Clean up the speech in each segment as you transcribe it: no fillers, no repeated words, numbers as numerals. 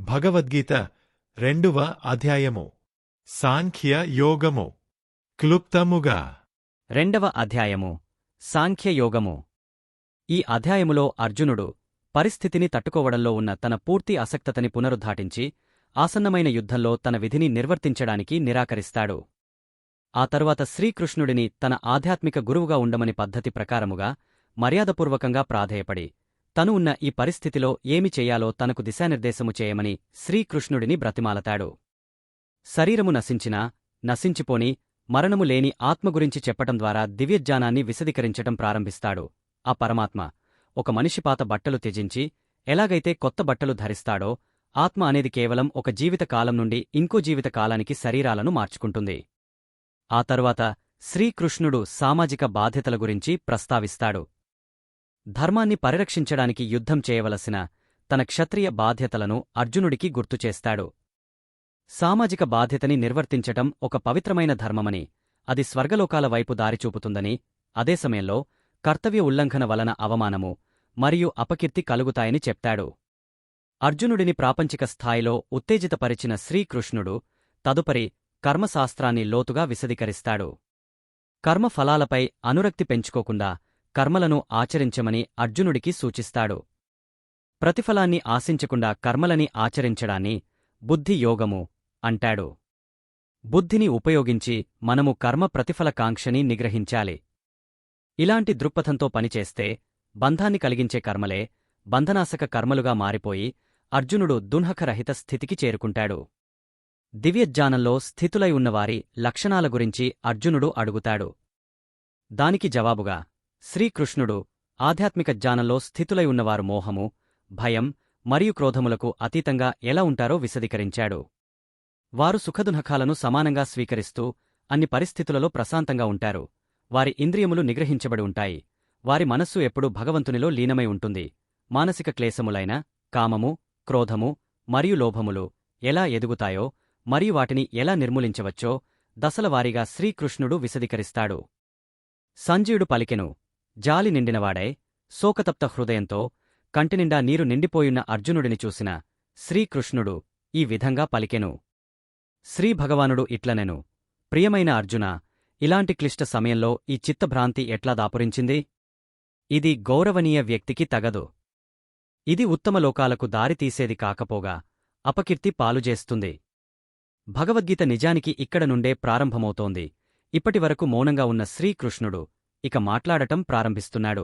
భగవద్గీత 2వ అధ్యాయము సాంఖ్య యోగము క్లుప్తముగా 2వ అధ్యాయము సాంఖ్యయోగము. ఈ అధ్యాయములో అర్జునుడు పరిస్థితిని తట్టుకోవడంలో ఉన్న తన పూర్తి అసక్తతని పునరుద్ఘాటించి ఆసన్నమైన యుద్ధంలో తన విధిని నిర్వర్తించడానికి నిరాకరిస్తాడు. ఆ తరువాత శ్రీకృష్ణుడిని తన ఆధ్యాత్మిక గురువుగా ఉండమని పద్ధతి ప్రకారముగా మర్యాదపూర్వకంగా ప్రాధేయపడి తను ఉన్న ఈ పరిస్థితిలో ఏమి చెయ్యాలో తనకు దిశానిర్దేశము చేయమని శ్రీకృష్ణుడిని బ్రతిమాలతాడు. శరీరము నశించినా నశించిపోని మరణము లేని ఆత్మ గురించి చెప్పటం ద్వారా దివ్యజ్ఞానాన్ని విశదీకరించటం ప్రారంభిస్తాడు. ఆ పరమాత్మ ఒక మనిషి పాత బట్టలు త్యజించి ఎలాగైతే కొత్త బట్టలు ధరిస్తాడో ఆత్మ అనేది కేవలం ఒక జీవితకాలం నుండి ఇంకో జీవితకాలానికి శరీరాలను మార్చుకుంటుంది. ఆ తరువాత శ్రీకృష్ణుడు సామాజిక బాధ్యతల గురించి ప్రస్తావిస్తాడు. ధర్మాన్ని పరిరక్షించడానికి యుద్ధం చేయవలసిన తన క్షత్రియ బాధ్యతలను అర్జునుడికి గుర్తుచేస్తాడు. సామాజిక బాధ్యతని నిర్వర్తించటం ఒక పవిత్రమైన ధర్మమని, అది స్వర్గలోకాల వైపు దారిచూపుతుందని, అదే సమయంలో కర్తవ్య ఉల్లంఘన వలన అవమానము మరియు అపకీర్తి కలుగుతాయని చెప్తాడు. అర్జునుడిని ప్రాపంచిక స్థాయిలో ఉత్తేజితపరిచిన శ్రీకృష్ణుడు తదుపరి కర్మశాస్త్రాన్ని లోతుగా విశదీకరిస్తాడు. కర్మఫలాలపై అనురక్తి పెంచుకోకుండా కర్మలను ఆచరించమని అర్జునుడికి సూచిస్తాడు. ప్రతిఫలాన్ని ఆశించకుండా కర్మలని ఆచరించడాన్ని బుద్ధి యోగము అంటాడు. బుద్ధిని ఉపయోగించి మనము కర్మ ప్రతిఫలకాంక్షని నిగ్రహించాలి. ఇలాంటి దృక్పథంతో పనిచేస్తే బంధాన్ని కలిగించే కర్మలే బంధనాశక కర్మలుగా మారిపోయి అర్జునుడు దున్హకరహిత స్థితికి చేరుకుంటాడు. దివ్యజ్ఞానంలో స్థితులై ఉన్నవారి లక్షణాల గురించి అర్జునుడు అడుగుతాడు. దానికి జవాబుగా శ్రీకృష్ణుడు ఆధ్యాత్మిక జ్ఞానంలో స్థితులై ఉన్నవారు మోహము, భయం మరియు క్రోధములకు అతీతంగా ఎలా ఉంటారో విశదీకరించాడు. వారు సుఖదుఃఖాలను సమానంగా స్వీకరిస్తూ అన్ని పరిస్థితులలో ప్రశాంతంగా ఉంటారు. వారి ఇంద్రియములు నిగ్రహించబడి ఉంటాయి. వారి మనస్సు ఎప్పుడూ భగవంతునిలో లీనమై ఉంటుంది. మానసిక క్లేశములైన కామము, క్రోధము మరియు లోభములు ఎలా ఎదుగుతాయో మరియు వాటిని ఎలా నిర్మూలించవచ్చో దశలవారీగా శ్రీకృష్ణుడు విశదీకరిస్తాడు. సంజయుడు పలికెను, జాలి నిండినవాడై శోకతప్త హృదయంతో కంటినిండా నీరు నిండిపోయున్న అర్జునుడిని చూసిన శ్రీకృష్ణుడు ఈ విధంగా పలికెను. శ్రీభగవానుడు ఇట్లనెను, ప్రియమైన అర్జున, ఇలాంటి క్లిష్ట సమయంలో ఈ చిత్తభ్రాంతి ఎట్లా దాపురించింది? ఇది గౌరవనీయ వ్యక్తికి తగదు. ఇది ఉత్తమలోకాలకు దారితీసేది కాకపోగా అపకీర్తి పాలుజేస్తుంది. భగవద్గీత నిజానికి ఇక్కడ నుండే ప్రారంభమవుతోంది. ఇప్పటివరకు మౌనంగా ఉన్న శ్రీకృష్ణుడు ఇక మాట్లాడటం ప్రారంభిస్తున్నాడు.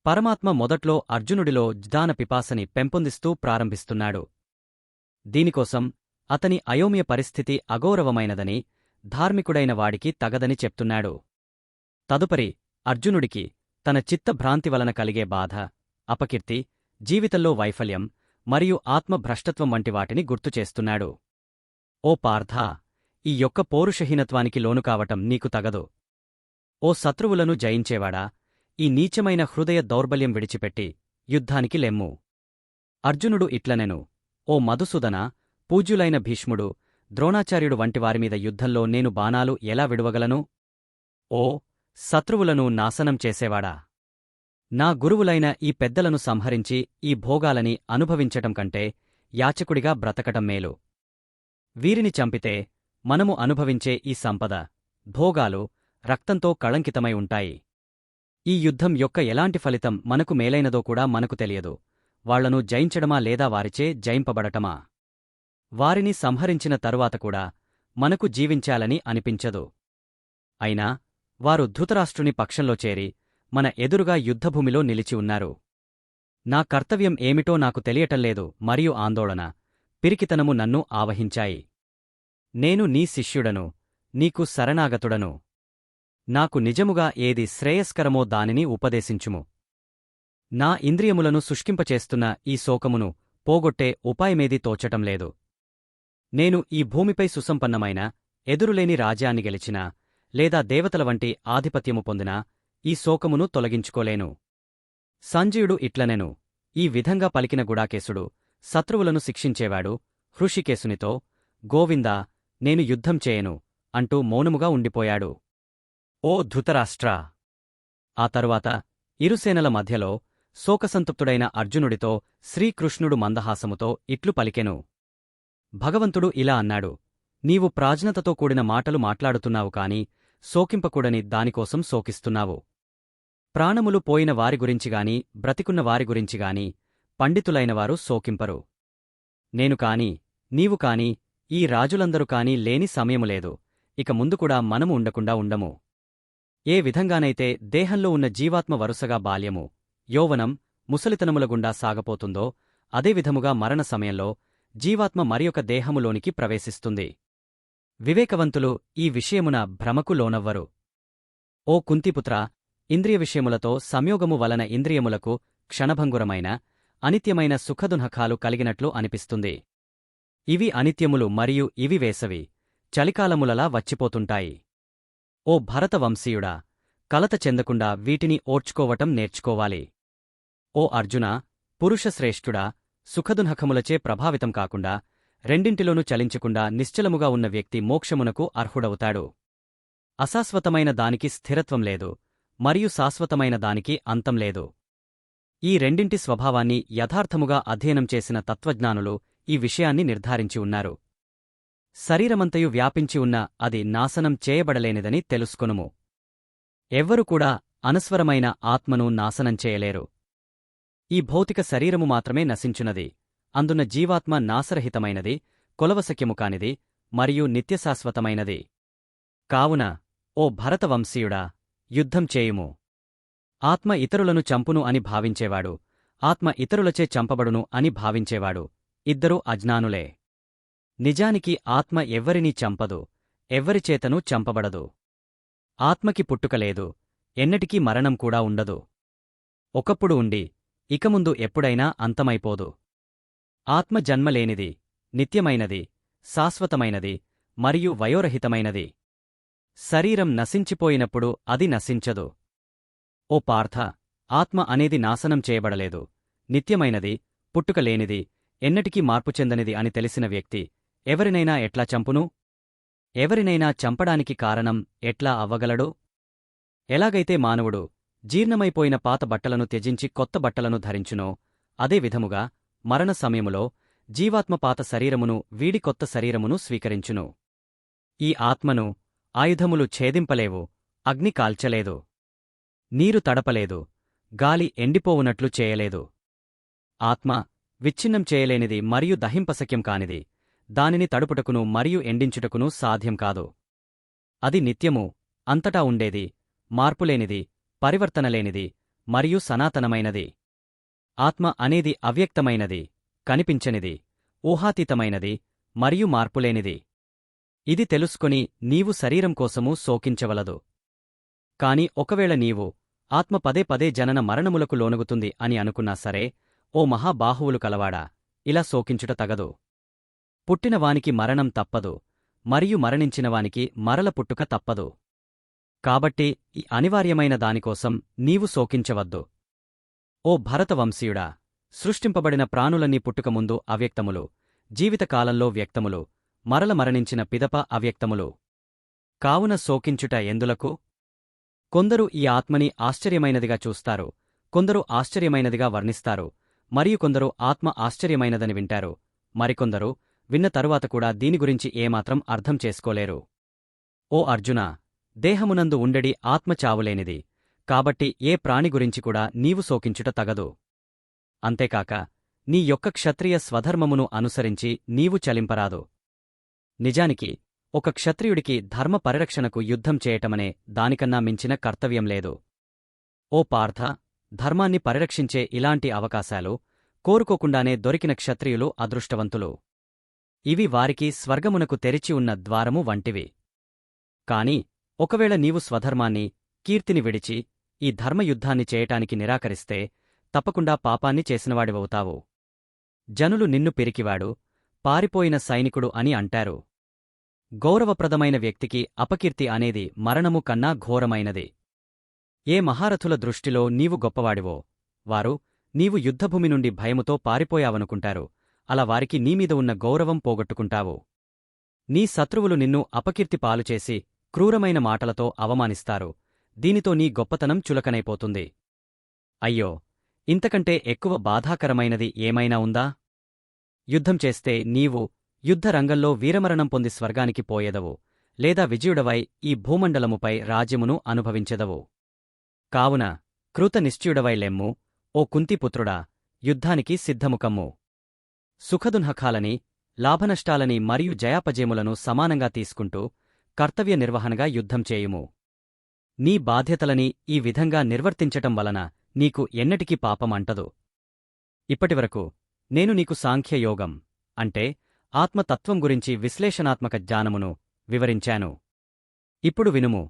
పరమాత్మ మొదట్లో అర్జునుడిలో జ్ఞాన పిపాసని పెంపొందిస్తూ ప్రారంభిస్తున్నాడు. దీనికోసం అతని అయోమయ పరిస్థితి అగౌరవమైనదని, ధార్మికుడైన వాడికి తగదని చెప్తున్నాడు. తదుపరి అర్జునుడికి తన చిత్తభ్రాంతి వలన కలిగే బాధ, అపకీర్తి, జీవితంలో వైఫల్యం మరియు ఆత్మభ్రష్టత్వం వంటి వాటిని గుర్తుచేస్తున్నాడు. ఓ పార్థా, ఈ యొక్క పౌరుషహీనత్వానికి లోనుకావటం నీకు తగదు. ఓ శత్రువులను జయించేవాడా, ఈ నీచమైన హృదయ దౌర్బల్యం విడిచిపెట్టి యుద్ధానికి లెమ్ము. అర్జునుడు ఇట్లనెను, ఓ మధుసూదన, పూజ్యులైన భీష్ముడు, ద్రోణాచార్యుడు వంటివారిమీద యుద్ధంలో నేను బాణాలు ఎలా విడువగలను? ఓ శత్రువులను నాశనం చేసేవాడా, నా గురువులైన ఈ పెద్దలను సంహరించి ఈ భోగాలని అనుభవించటం కంటే యాచకుడిగా బ్రతకటం మేలు. వీరిని చంపితే మనము అనుభవించే ఈ సంపద, భోగాలు రక్తంతో కళంకితమై ఉంటాయి. ఈ యుద్ధం యొక్క ఎలాంటి ఫలితం మనకు మేలైనదో కూడా మనకు తెలియదు. వాళ్లను జయించడమా లేదా వారిచే జయింపబడటమా? వారిని సంహరించిన తరువాత కూడా మనకు జీవించాలని అనిపించదు. అయినా వారు ధృతరాష్ట్రుని పక్షంలో చేరి మన ఎదురుగా యుద్ధభూమిలో నిలిచి ఉన్నారు. నా కర్తవ్యం ఏమిటో నాకు తెలియటంలేదు మరియు ఆందోళన, పిరికితనము నన్ను ఆవహించాయి. నేను నీ శిష్యుడను, నీకు శరణాగతుడను. నాకు నిజముగా ఏది శ్రేయస్కరమో దానిని ఉపదేశించుము. నా ఇంద్రియములను శుష్కింపచేస్తున్న ఈ శోకమును పోగొట్టే ఉపాయమేదీ తోచటంలేదు. నేను ఈ భూమిపై సుసంపన్నమైన, ఎదురులేని రాజ్యాన్ని గెలిచినా లేదా దేవతల వంటి ఆధిపత్యము పొందినా ఈ శోకమును తొలగించుకోలేను. సంజయుడు ఇట్లనెను. ఈ విధంగా పలికిన గుడాకేశుడు, శత్రువులను శిక్షించేవాడు, హృషికేశునితో, గోవిందా, నేను యుద్ధం చేయను అంటూ మౌనముగా ఉండిపోయాడు. ఓ ధృతరాష్ట్రా! ఆ తరువాత ఇరుసేనల మధ్యలో శోకసంతప్తుడైన అర్జునుడితో శ్రీకృష్ణుడు మందహాసముతో ఇట్లు పలికెను. భగవంతుడు ఇలా అన్నాడు: నీవు ప్రాజ్ఞతతో కూడిన మాటలు మాట్లాడుతున్నావు కాని శోకింపకూడని దానికోసం శోకిస్తున్నావు. ప్రాణములు పోయిన వారి గురించిగాని బ్రతికున్న వారి గురించిగాని పండితులైనవారు శోకింపరు. నేను కాని నీవు కాని ఈ రాజులందరూ కాని లేని సమయము లేదు, ఇక ముందు కూడా మనము ఉండకుండా ఉండము. ఏ విధంగానైతే దేహంలో ఉన్న జీవాత్మ వరుసగా బాల్యము, యౌవనం, ముసలితనముల గుండా సాగపోతుందో అదే విధముగా మరణ సమయంలో జీవాత్మ మరియొక దేహములోనికి ప్రవేశిస్తుంది. వివేకవంతులు ఈ విషయమున భ్రమకు లోనవ్వరు. ఓ కుంతిపుత్రా, ఇంద్రియ విషయములతో సంయోగము వలన ఇంద్రియములకు క్షణభంగురమైన అనిత్యమైన సుఖదునఖాలు కలిగినట్లు అనిపిస్తుంది. ఇవి అనిత్యములు మరియు ఇవి వేసవి, చలికాలములలా వచ్చిపోతుంటాయి. ఓ భరతవంశీయుడా, కలత చెందకుండా వీటిని ఓర్చుకోవటం నేర్చుకోవాలి. ఓ అర్జునా, పురుషశ్రేష్ఠుడా, సుఖదునఖములచే ప్రభావితం కాకుండా రెండింటిలోనూ చలించకుండా నిశ్చలముగా ఉన్న వ్యక్తి మోక్షమునకు అర్హుడవుతాడు. అశాశ్వతమైన దానికి స్థిరత్వం లేదు, మరియు శాశ్వతమైన దానికి అంతం లేదు. ఈ రెండింటి స్వభావాన్ని యథార్థముగా అధ్యయనం చేసిన తత్వజ్ఞానులు ఈ విషయాన్ని నిర్ధారించి ఉన్నారు. శరీరమంతయు వ్యాపించి ఉన్న అది నాశనం చేయబడలేనిదని తెలుసుకొనుము. ఎవ్వరు కూడా అనస్వరమైన ఆత్మను నాశనం చేయలేరు. ఈ భౌతిక శరీరము మాత్రమే నశించున్నది, అందున్న జీవాత్మ నాశరహితమైనది, కొలవశక్యము కానిది మరియు నిత్యశాశ్వతమైనది. కావున ఓ భరతవంశీయుడా, యుద్ధం చేయుము. ఆత్మ ఇతరులను చంపును అని భావించేవాడు, ఆత్మ ఇతరులచే చంపబడును అని భావించేవాడు ఇద్దరూ అజ్ఞానులే. నిజానికి ఆత్మ ఎవ్వరినీ చంపదు, ఎవ్వరిచేతనూ చంపబడదు. ఆత్మకి పుట్టుక లేదు, ఎన్నటికీ మరణం కూడా ఉండదు. ఒకప్పుడు ఉండి ఇకముందు ఎప్పుడైనా అంతమైపోదు. ఆత్మ జన్మలేనిది, నిత్యమైనది, శాశ్వతమైనది మరియు వయోరహితమైనది. శరీరం నశించిపోయినప్పుడు అది నశించదు. ఓ పార్థ, ఆత్మ అనేది నాశనం చేయబడలేదు, నిత్యమైనది, పుట్టుకలేనిది, ఎన్నటికీ మార్పు చెందనిది అని తెలిసిన వ్యక్తి ఎవరినైనా ఎట్లా చంపును? ఎవరినైనా చంపడానికి కారణం ఎట్లా అవ్వగలడు? ఎలాగైతే మానవుడు జీర్ణమైపోయిన పాత బట్టలను త్యజించి కొత్త బట్టలను ధరించునో అదే విధముగా మరణ సమయములో జీవాత్మ పాత శరీరమును వీడి కొత్త శరీరమును స్వీకరించును. ఈ ఆత్మను ఆయుధములు ఛేదింపలేవు, అగ్ని కాల్చలేదు, నీరు తడపలేదు, గాలి ఎండిపోవునట్లు చేయలేదు. ఆత్మ విచ్ఛిన్నం చేయలేనిది మరియు దహింపశక్యం కానిది, దానిని తడుపుటకును మరియు ఎండించుటకును సాధ్యం కాదు. అది నిత్యము, అంతటా ఉండేది, మార్పులేనిది, పరివర్తనలేనిది మరియు సనాతనమైనది. ఆత్మ అనేది అవ్యక్తమైనది, కనిపించనిది, ఊహాతీతమైనది మరియు మార్పులేనిది. ఇది తెలుసుకొని నీవు శరీరం కోసము శోకించవలదు. కాని ఒకవేళ నీవు ఆత్మ పదే పదే జనన మరణములకు లోనగుతుంది అని అనుకున్నా సరే, ఓ మహాబాహువులు కలవాడా, ఇలా శోకించుట తగదు. పుట్టినవానికి మరణం తప్పదు, మరియు మరణించినవానికి మరల పుట్టుక తప్పదు. కాబట్టి ఈ అనివార్యమైన దానికోసం నీవు శోకించవద్దు. ఓ భరతవంశీయుడా, సృష్టింపబడిన ప్రాణులన్నీ పుట్టుకముందు అవ్యక్తములు, జీవితకాలంలో వ్యక్తములు, మరల మరణించిన పిదప అవ్యక్తములు. కావున శోకించుట ఎందులకు? కొందరు ఈ ఆత్మని ఆశ్చర్యమైనదిగా చూస్తారు, కొందరు ఆశ్చర్యమైనదిగా వర్ణిస్తారు, మరియు కొందరు ఆత్మ ఆశ్చర్యమైనదని వింటారు, మరికొందరు విన్న తరువాత కూడా దీని గురించి ఏమాత్రం అర్థం చేసుకోలేరు. ఓ అర్జునా, దేహమునందు ఉండడి ఆత్మ చావులేనిది, కాబట్టి ఏ ప్రాణి గురించి కూడా నీవు శోకించుట తగదు. అంతేకాక నీ యొక్క క్షత్రియ స్వధర్మమును అనుసరించి నీవు చలింపరాదు. నిజానికి ఒక క్షత్రియుడికి ధర్మ పరిరక్షణకు యుద్ధం చేయటమనే దానికన్నా మించిన కర్తవ్యం లేదు. ఓ పార్థ, ధర్మాన్ని పరిరక్షించే ఇలాంటి అవకాశాలు కోరుకోకుండానే దొరికిన క్షత్రియులు అదృష్టవంతులు. ఇవి వారికి స్వర్గమునకు తెరిచి ఉన్న ద్వారము వంటివి. కాని ఒకవేళ నీవు స్వధర్మాన్ని, కీర్తిని విడిచి ఈ ధర్మయుద్ధాన్ని చేయటానికి నిరాకరిస్తే తప్పకుండా పాపాన్ని చేసినవాడివవుతావు. జనులు నిన్ను పిరికివాడు, పారిపోయిన సైనికుడు అని అంటారు. గౌరవప్రదమైన వ్యక్తికి అపకీర్తి అనేది మరణము కన్నా ఘోరమైనది. ఏ మహారథుల దృష్టిలో నీవు గొప్పవాడివో, వారు నీవు యుద్ధభూమి నుండి భయముతో పారిపోయావనుకుంటారు. అలా వారికి నీమీద ఉన్న గౌరవం పోగొట్టుకుంటావు. నీ శత్రువులు నిన్ను అపకీర్తి పాలుచేసి క్రూరమైన మాటలతో అవమానిస్తారు. దీనితో నీ గొప్పతనం చులకనైపోతుంది. అయ్యో, ఇంతకంటే ఎక్కువ బాధాకరమైనది ఏమైనా ఉందా? యుద్ధం చేస్తే నీవు యుద్ధరంగంలో వీరమరణం పొంది స్వర్గానికి పోయెదవు, లేదా విజయుడవై ఈ భూమండలముపై రాజ్యమును అనుభవించెదవు. కావున కృత నిశ్చయుడవై లెమ్ము, ఓ కుంతిపుత్రుడా, యుద్ధానికి సిద్ధముకమ్ము. సుఖదున్హకాలని, లాభనష్టాలని మరియు జయాపజయములను సమానంగా తీసుకుంటూ కర్తవ్య నిర్వహణగా యుద్ధం చేయుము. నీ బాధ్యతలని ఈ విధంగా నిర్వర్తించటం వలన నీకు ఎన్నటికీ పాపం అంటదు. ఇప్పటివరకు నేను నీకు సాంఖ్యయోగం అంటే ఆత్మతత్వం గురించి విశ్లేషణాత్మక జ్ఞానమును వివరించాను. ఇప్పుడు వినుము,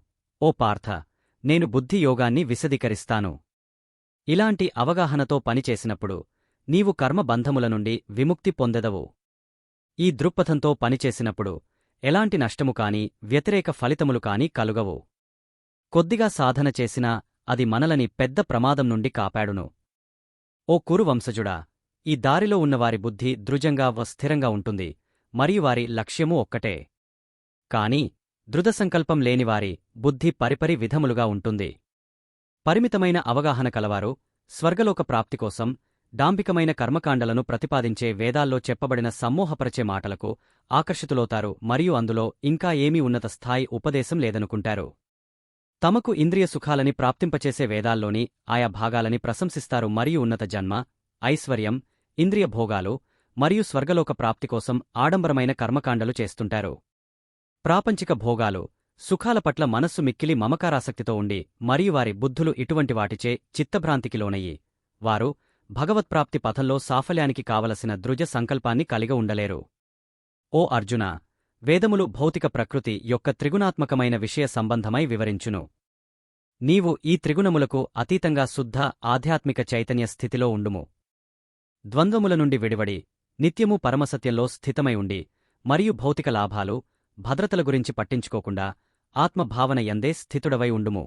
ఓ పార్థ, నేను బుద్ధియోగాన్ని విశదీకరిస్తాను. ఇలాంటి అవగాహనతో పనిచేసినప్పుడు నీవు కర్మబంధముల నుండి విముక్తి పొందెదవు. ఈ దృక్పథంతో పనిచేసినప్పుడు ఎలాంటి నష్టము కాని వ్యతిరేక ఫలితములు కాని కలుగవు. కొద్దిగా సాధన చేసినా అది మనలని పెద్ద ప్రమాదం నుండి కాపాడును. ఓ కురువంశజుడా, ఈ దారిలో ఉన్నవారి బుద్ధి దృఢంగా స్థిరంగా ఉంటుంది, మరియు వారి లక్ష్యమూ ఒక్కటే. కాని దృఢసంకల్పం లేనివారి బుద్ధి పరిపరి విధములుగా ఉంటుంది. పరిమితమైన అవగాహన కలవారు స్వర్గలోక ప్రాప్తికోసం డాంబికమైన కర్మకాండలను ప్రతిపాదించే వేదాల్లో చెప్పబడిన సమ్మోహపరచే మాటలకు ఆకర్షితులవుతారు మరియు అందులో ఇంకా ఏమీ ఉన్నత స్థాయి ఉపదేశం లేదనుకుంటారు. తమకు ఇంద్రియ సుఖాలని ప్రాప్తింపచేసే వేదాల్లోని ఆయా భాగాలని ప్రశంసిస్తారు మరియు ఉన్నత జన్మ, ఐశ్వర్యం, ఇంద్రియ భోగాలు మరియు స్వర్గలోక ప్రాప్తికోసం ఆడంబరమైన కర్మకాండలు చేస్తుంటారు. ప్రాపంచిక భోగాలు, సుఖాల పట్ల మనస్సు మిక్కిలి మమకారాసక్తితో ఉండి మరియు వారి బుద్ధులు ఇటువంటి వాటిచే చిత్తభ్రాంతికి లోనయ్యి వారు భగవత్ప్రాప్తి పథంలో సాఫల్యానికి కావలసిన దృఢ సంకల్పాన్ని కలిగి ఉండలేరు. ఓ అర్జునా, వేదములు భౌతిక ప్రకృతి యొక్క త్రిగుణాత్మకమైన విషయ సంబంధమై వివరించును. నీవు ఈ త్రిగుణములకు అతీతంగా శుద్ధ ఆధ్యాత్మిక చైతన్య స్థితిలో ఉండుము. ద్వంద్వముల నుండి విడివడి నిత్యము పరమసత్యంలో స్థితమై ఉండి మరియు భౌతిక లాభాలు, భద్రతల గురించి పట్టించుకోకుండా ఆత్మభావన యందే స్థితుడవై ఉండుము.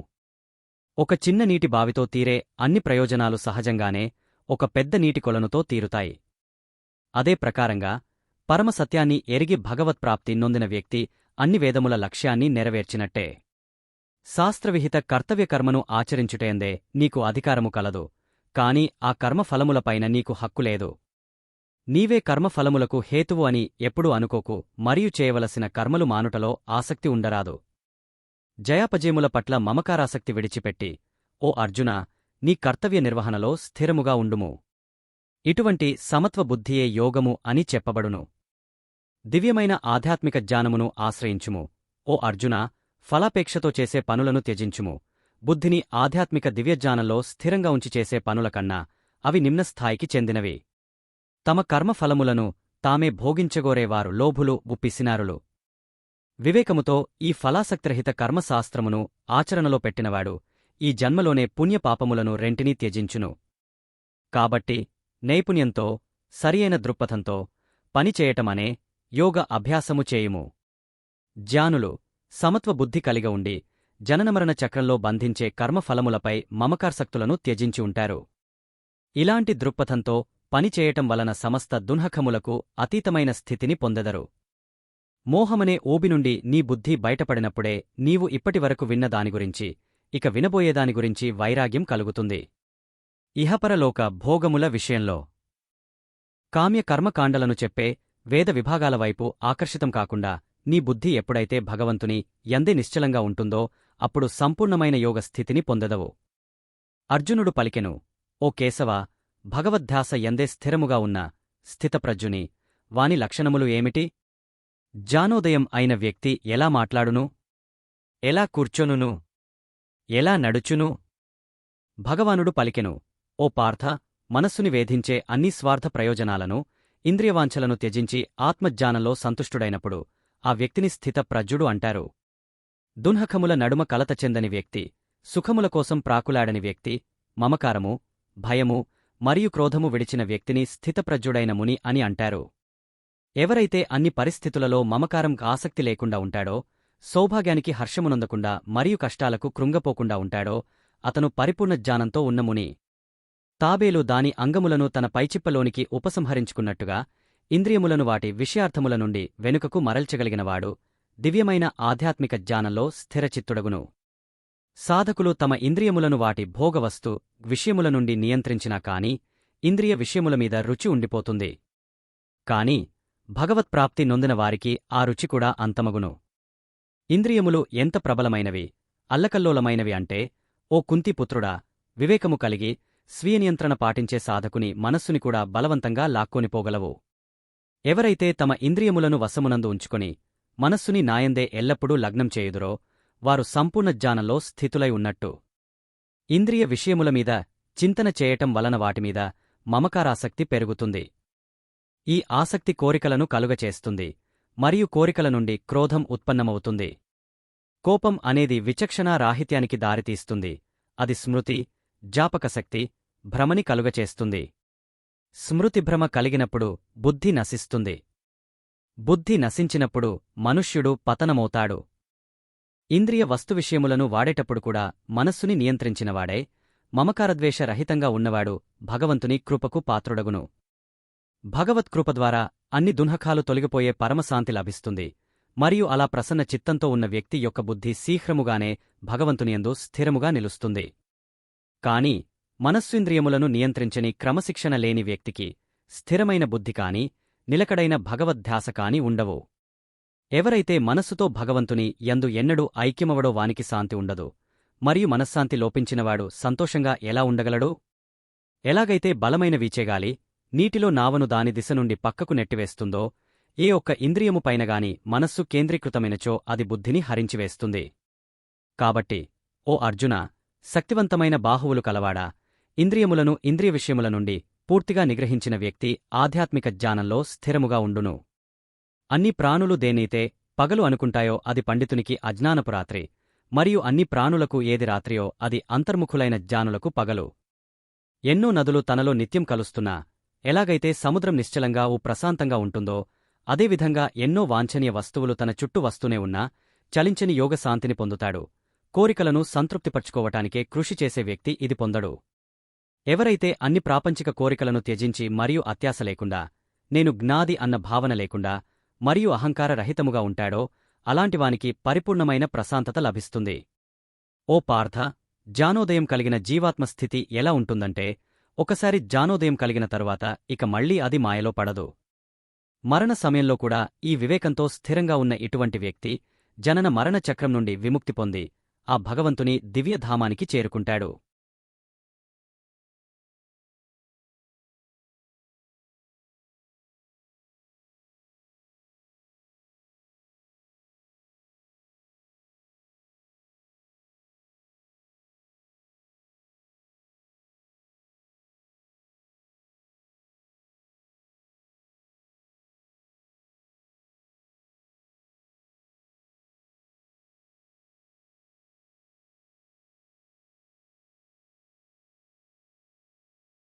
ఒక చిన్న నీటి బావితో తీరే అన్ని ప్రయోజనాలు సహజంగానే ఒక పెద్ద నీటి కొలనుతో తీరుతాయి. అదే ప్రకారంగా పరమసత్యాన్ని ఎరిగి భగవత్ప్రాప్తి నొందిన వ్యక్తి అన్ని వేదముల లక్ష్యాన్ని నెరవేర్చినట్టే. శాస్త్రవిహిత కర్తవ్యకర్మను ఆచరించుటయందే నీకు అధికారము కలదు, కాని ఆ కర్మఫలములపైన నీకు హక్కులేదు. నీవే కర్మఫలములకు హేతువు అని ఎప్పుడూ అనుకోకు మరియు చేయవలసిన కర్మలు మానుటలో ఆసక్తి ఉండరాదు. జయాపజయముల పట్ల మమకారాసక్తి విడిచిపెట్టి, ఓ అర్జునా, నీ కర్తవ్య నిర్వహణలో స్థిరముగా ఉండుము. ఇటువంటి సమత్వ బుద్ధియే యోగము అని చెప్పబడును. దివ్యమైన ఆధ్యాత్మిక జ్ఞానమును ఆశ్రయించుము. ఓ అర్జునా, ఫలాపేక్షతో చేసే పనులను త్యజించుము. బుద్ధిని ఆధ్యాత్మిక దివ్యజ్ఞానంలో స్థిరంగా ఉంచి చేసే పనులకన్నా అవి నిమ్నస్థాయికి చెందినవి. తమ కర్మఫలములను తామే భోగించగోరేవారు లోభులు, పిసినారులు. వివేకముతో ఈ ఫలాసక్తిరహిత కర్మశాస్త్రమును ఆచరణలో పెట్టినవాడు ఈ జన్మలోనే పుణ్యపాపములను రెంటినీ త్యజించును. కాబట్టి నైపుణ్యంతో, సరియైన దృక్పథంతో పనిచేయటమనే యోగ అభ్యాసము చేయుము. జ్ఞానులు సమత్వ బుద్ధి కలిగి ఉండి జననమరణ చక్రంలో బంధించే కర్మఫలములపై మమకార్సక్తులను త్యజించి ఉంటారు. ఇలాంటి దృక్పథంతో పనిచేయటం వలన సమస్త దున్హకములకు అతీతమైన స్థితిని పొందెదరు. మోహమనే ఊబి నుండి నీ బుద్ధి బయటపడినప్పుడే నీవు ఇప్పటివరకు విన్న దానిగురించి, ఇక వినబోయేదాని గురించి వైరాగ్యం కలుగుతుంది. ఇహపరలోక భోగముల విషయంలో కామ్య కర్మకాండలను చెప్పే వేద విభాగాల వైపు ఆకర్షితం కాకుండా నీ బుద్ధి ఎప్పుడైతే భగవంతుని యందే నిశ్చలంగా ఉంటుందో అప్పుడు సంపూర్ణమైన యోగ స్థితిని పొందెదవు. అర్జునుడు పలికెను, ఓ కేశవా, భగవద్ధ్యాస యందే స్థిరముగా ఉన్న స్థితప్రజ్ఞుని వాని లక్షణములు ఏమిటి? జ్ఞానోదయం అయిన వ్యక్తి ఎలా మాట్లాడును? ఎలా కూర్చొనును? ఎలా నడుచును? భగవానుడు పలికెను, ఓ పార్థ, మనస్సుని వేధించే అన్ని స్వార్థ ప్రయోజనాలను, ఇంద్రియవాంఛలను త్యజించి ఆత్మజ్ఞానంలో సంతుష్టుడైనప్పుడు ఆ వ్యక్తిని స్థితప్రజ్ఞుడు అంటారు. దున్హకముల నడుమ కలత చెందని వ్యక్తి, సుఖముల కోసం ప్రాకులాడని వ్యక్తి, మమకారము, భయము మరియు క్రోధము విడిచిన వ్యక్తిని స్థితప్రజ్ఞుడైన ముని అని అంటారు. ఎవరైతే అన్ని పరిస్థితులలో మమకారం ఆసక్తి లేకుండా ఉంటాడో, సౌభాగ్యానికి హర్షమునొందకుండా మరియు కష్టాలకు కృంగపోకుండా ఉంటాడో అతను పరిపూర్ణ జ్ఞానంతో ఉన్న ముని. తాబేలు దాని అంగములను తన పైచిప్పలోనికి ఉపసంహరించుకున్నట్టుగా ఇంద్రియములను వాటి విషయార్థముల నుండి వెనుకకు మరల్చగలిగినవాడు దివ్యమైన ఆధ్యాత్మిక జ్ఞానంలో స్థిరచిత్తుడగును. సాధకులు తమ ఇంద్రియములను వాటి భోగవస్తు విషయముల నుండి నియంత్రించినా కాని ఇంద్రియ విషయములమీద రుచి ఉండిపోతుంది. కాని భగవత్ప్రాప్తి నొందిన వారికి ఆ రుచి కూడా అంతమగును. ఇంద్రియములు ఎంత ప్రబలమైనవి, అల్లకల్లోలమైనవి అంటే, ఓ కుంతిపుత్రుడా, వివేకము కలిగి స్వీయనియంత్రణ పాటించే సాధకుని మనస్సుని కూడా బలవంతంగా లాక్కొనిపోగలవు. ఎవరైతే తమ ఇంద్రియములను వశమునందు ఉంచుకొని మనస్సుని నాయందే ఎల్లప్పుడూ లగ్నం చేయుదురో వారు సంపూర్ణ జ్ఞానంలో స్థితులై ఉన్నట్టు. ఇంద్రియ విషయములమీద చింతన చేయటం వలన వాటిమీద మమకారాసక్తి పెరుగుతుంది. ఈ ఆసక్తి కోరికలను కలుగచేస్తుంది, మరియు కోరికల నుండి క్రోధం ఉత్పన్నమవుతుంది. కోపం అనేది విచక్షణారాహిత్యానికి దారితీస్తుంది. అది స్మృతి, జ్ఞాపకశక్తి, భ్రమని కలుగచేస్తుంది. స్మృతిభ్రమ కలిగినప్పుడు బుద్ధి నశిస్తుంది. బుద్ధి నశించినప్పుడు మనుష్యుడు పతనమవుతాడు. ఇంద్రియ వస్తువిషయములను వాడేటప్పుడు కూడా మనస్సుని నియంత్రించినవాడే, మమకారద్వేష రహితంగా ఉన్నవాడు భగవంతుని కృపకు పాత్రుడగును. భగవత్కృప ద్వారా అన్ని దున్హకాలు తొలగిపోయే పరమశాంతి లభిస్తుంది, మరియు అలా ప్రసన్న చిత్తంతో ఉన్న వ్యక్తి యొక్క బుద్ధి శీఘ్రముగానే భగవంతునియందు స్థిరముగా నిలుస్తుంది. కాని మనస్సుంద్రియములను నియంత్రించని క్రమశిక్షణ లేని వ్యక్తికి స్థిరమైన బుద్ధి కాని నిలకడైన భగవద్ధ్యాస కాని ఉండవు. ఎవరైతే మనస్సుతో భగవంతుని యందు ఎన్నడూ ఐక్యమవడో వానికి శాంతి ఉండదు, మరియు మనశ్శాంతి లోపించినవాడు సంతోషంగా ఎలా ఉండగలడు? ఎలాగైతే బలమైన వీచేగాలి నీటిలో నావను దాని దిశ నుండి పక్కకు నెట్టివేస్తుందో, ఏ ఒక్క ఇంద్రియము పైనగాని మనస్సు కేంద్రీకృతమైనచో అది బుద్ధిని హరించివేస్తుంది. కాబట్టి ఓ అర్జునా, శక్తివంతమైన బాహువులు కలవాడా, ఇంద్రియములను ఇంద్రియ విషయముల నుండి పూర్తిగా నిగ్రహించిన వ్యక్తి ఆధ్యాత్మిక జ్ఞానంలో స్థిరముగా ఉండును. అన్ని ప్రాణులు దేనైతే పగలు అనుకుంటాయో అది పండితునికి అజ్ఞానపు రాత్రి, మరియు అన్ని ప్రాణులకు ఏది రాత్రియో అది అంతర్ముఖులైన జ్ఞానులకు పగలు. ఎన్నో నదులు తనలో నిత్యం కలుస్తున్నా, ఎలాగైతే సముద్రం నిశ్చలంగా ప్రశాంతంగా ఉంటుందో, అదేవిధంగా ఎన్నో వాంఛనీయ వస్తువులు తన చుట్టూ వస్తూనే ఉన్నా చలించని యోగ శాంతిని పొందుతాడు. కోరికలను సంతృప్తిపర్చుకోవటానికే కృషి చేసే వ్యక్తి ఇది పొందడు. ఎవరైతే అన్ని ప్రాపంచిక కోరికలను త్యజించి మరియు అత్యాశ లేకుండా, నేను జ్ఞాది అన్న భావన లేకుండా మరియు అహంకార రహితముగా ఉంటాడో, అలాంటివానికి పరిపూర్ణమైన ప్రశాంతత లభిస్తుంది. ఓ పార్థ, జ్ఞానోదయం కలిగిన జీవాత్మస్థితి ఎలా ఉంటుందంటే, ఒకసారి జ్ఞానోదయం కలిగిన తరువాత ఇక మళ్లీ అది మాయలో పడదు. మరణ సమయంలో కూడా ఈ వివేకంతో స్థిరంగా ఉన్న ఇటువంటి వ్యక్తి జనన మరణ చక్రం నుండి విముక్తి పొంది ఆ భగవంతుని దివ్యధామానికి చేరుకుంటాడు.